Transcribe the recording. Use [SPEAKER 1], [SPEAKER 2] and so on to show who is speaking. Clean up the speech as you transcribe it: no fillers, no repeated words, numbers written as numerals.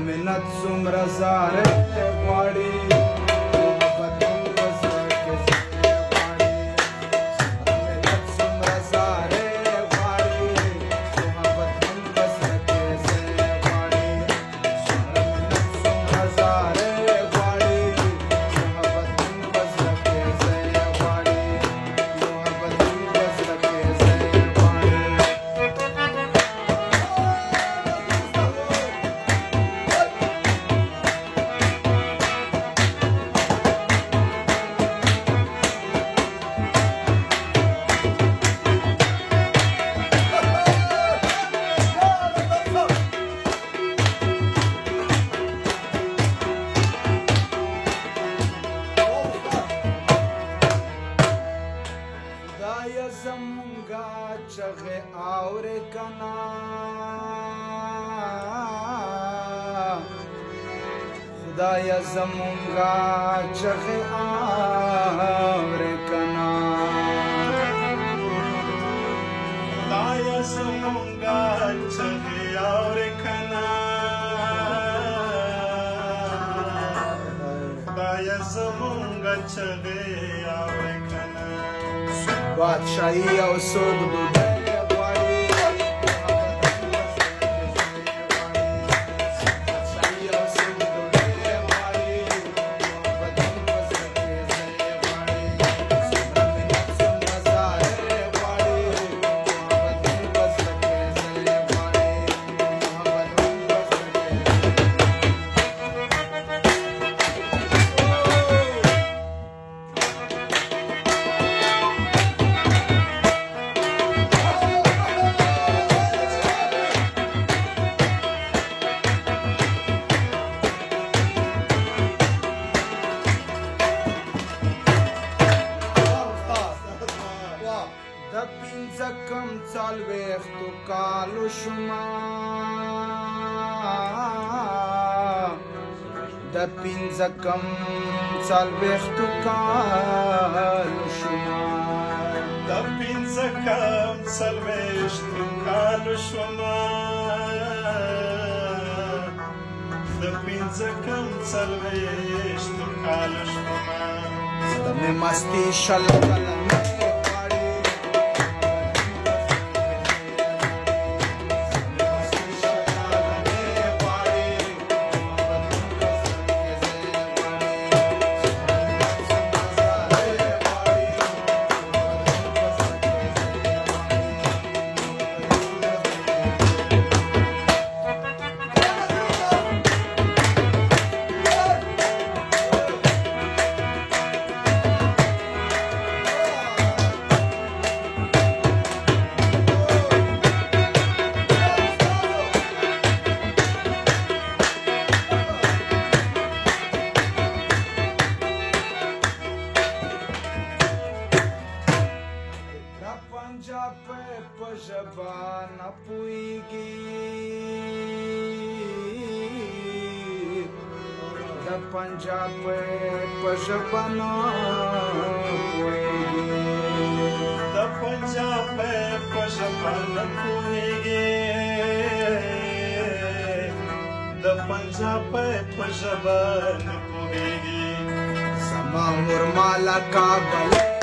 [SPEAKER 1] मिन्नत څومره زاره غواړي محبت هم په زړه کې ځای غواړي مینت څومره زاره غواړي محبت هم په زړه کې ځای غواړي مینت څومره زاره غواړي محبت هم په زړه کې ځای غواړي محبت هم په زړه کې ځای غواړي خدای زمونږه چغې اورې کنا خدای زمونږه چغې اورې کنا
[SPEAKER 2] خدای زمونږه چغې اورې کنا خدای زمونږه چغې اورې کنا
[SPEAKER 1] بادشاهي او څوک ډوډۍ غواړي بادشاهي او څوک ډوډۍ غواړي محبت هم په زړه کې ځای غواړي څومره مینت څومره زاره غواړي محبت هم په زړه کې ځای غواړي محبت هم په زړه کې د پنځه کم څلوېښتو کالو شومه د پنځه کم څلوېښتو کالو شومه
[SPEAKER 2] د پنځه کم څلوېښتو کالو شومه د پنځه کم څلوېښتو کالو شومه
[SPEAKER 1] د مې مستي شل کلنۍ غواړي مستي شل کلنۍ غواړي محبت هم په زړه کې ځای غواړي څومره زاره غواړي محبت هم په زړه کې ځای پنجاب په ژبه نه پوهېږي د پنجاب په ژبه نه پوهېږي
[SPEAKER 2] د پنجاب په ژبه نه پوهېږي د پنجاب په ژبه نه پوهېږي
[SPEAKER 1] زما مور مالا کابل